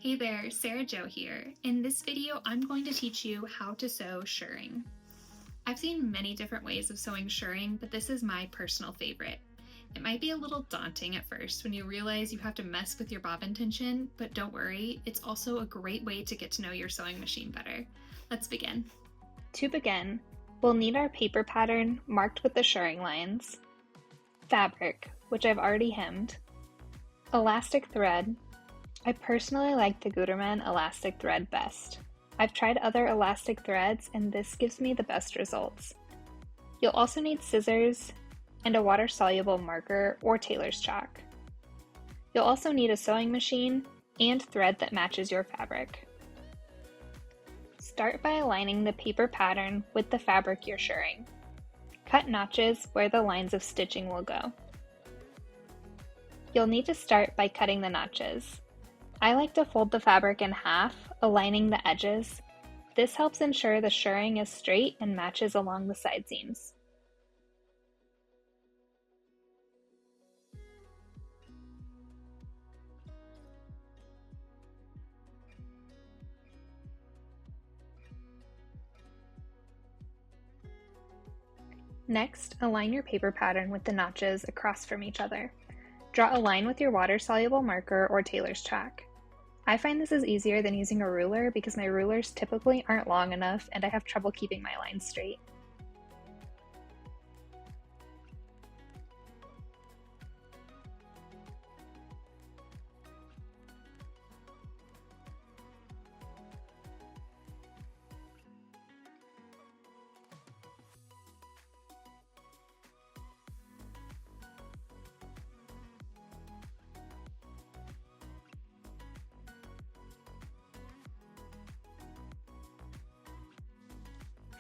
Hey there, Sarah Jo here. In this video, I'm going to teach you how to sew shirring. I've seen many different ways of sewing shirring, but this is my personal favorite. It might be a little daunting at first when you realize you have to mess with your bobbin tension, but don't worry, it's also a great way to get to know your sewing machine better. Let's begin. To begin, we'll need our paper pattern marked with the shirring lines, fabric, which I've already hemmed, elastic thread. I personally like the Gutermann elastic thread best. I've tried other elastic threads and this gives me the best results. You'll also need scissors and a water-soluble marker or tailor's chalk. You'll also need a sewing machine and thread that matches your fabric. Start by aligning the paper pattern with the fabric you're shirring. Cut notches where the lines of stitching will go. You'll need to start by cutting the notches. I like to fold the fabric in half, aligning the edges. This helps ensure the shirring is straight and matches along the side seams. Next, align your paper pattern with the notches across from each other. Draw a line with your water-soluble marker or tailor's chalk. I find this is easier than using a ruler because my rulers typically aren't long enough and I have trouble keeping my lines straight.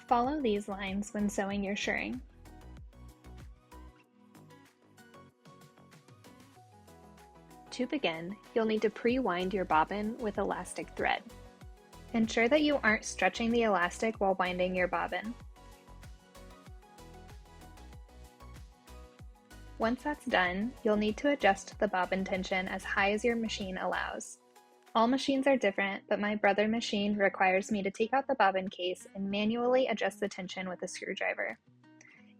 Follow these lines when sewing your shirring. To begin, you'll need to pre-wind your bobbin with elastic thread. Ensure that you aren't stretching the elastic while winding your bobbin. Once that's done, you'll need to adjust the bobbin tension as high as your machine allows. All machines are different, but my brother machine requires me to take out the bobbin case and manually adjust the tension with a screwdriver.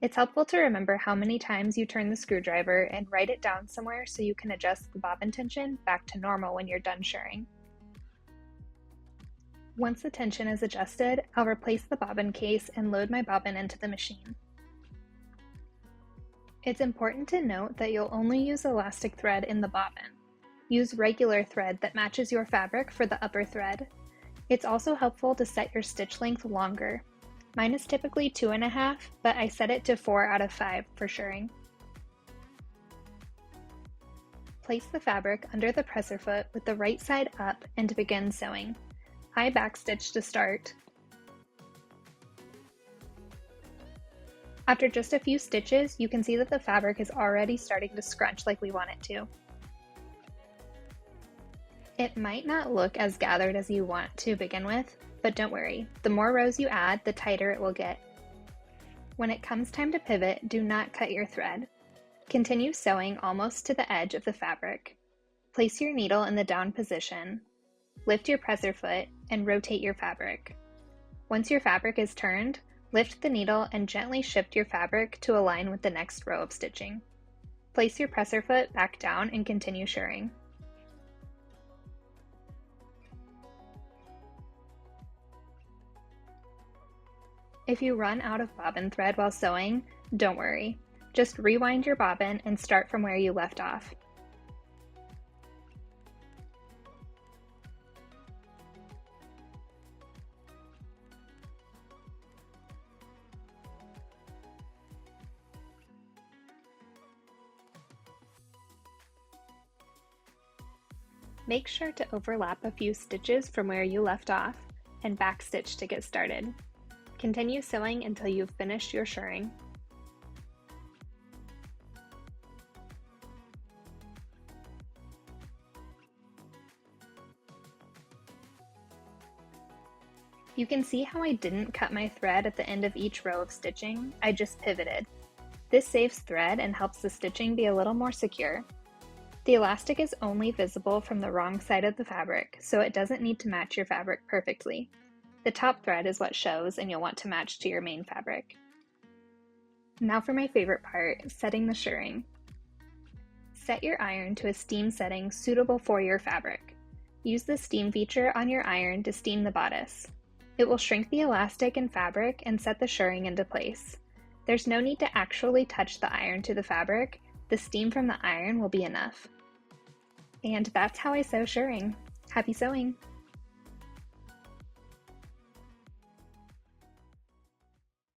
It's helpful to remember how many times you turn the screwdriver and write it down somewhere so you can adjust the bobbin tension back to normal when you're done shirring. Once the tension is adjusted, I'll replace the bobbin case and load my bobbin into the machine. It's important to note that you'll only use elastic thread in the bobbin. Use regular thread that matches your fabric for the upper thread. It's also helpful to set your stitch length longer. Mine is typically 2.5, but I set it to 4 out of 5 for shirring. Place the fabric under the presser foot with the right side up and begin sewing. I backstitch to start. After just a few stitches, you can see that the fabric is already starting to scrunch like we want it to. It might not look as gathered as you want to begin with, but don't worry, the more rows you add, the tighter it will get. When it comes time to pivot, do not cut your thread. Continue sewing almost to the edge of the fabric. Place your needle in the down position, lift your presser foot, and rotate your fabric. Once your fabric is turned, lift the needle and gently shift your fabric to align with the next row of stitching. Place your presser foot back down and continue shirring. If you run out of bobbin thread while sewing, don't worry. Just rewind your bobbin and start from where you left off. Make sure to overlap a few stitches from where you left off and backstitch to get started. Continue sewing until you've finished your shirring. You can see how I didn't cut my thread at the end of each row of stitching, I just pivoted. This saves thread and helps the stitching be a little more secure. The elastic is only visible from the wrong side of the fabric, so it doesn't need to match your fabric perfectly. The top thread is what shows, and you'll want to match to your main fabric. Now for my favorite part, setting the shirring. Set your iron to a steam setting suitable for your fabric. Use the steam feature on your iron to steam the bodice. It will shrink the elastic and fabric and set the shirring into place. There's no need to actually touch the iron to the fabric. The steam from the iron will be enough. And that's how I sew shirring. Happy sewing!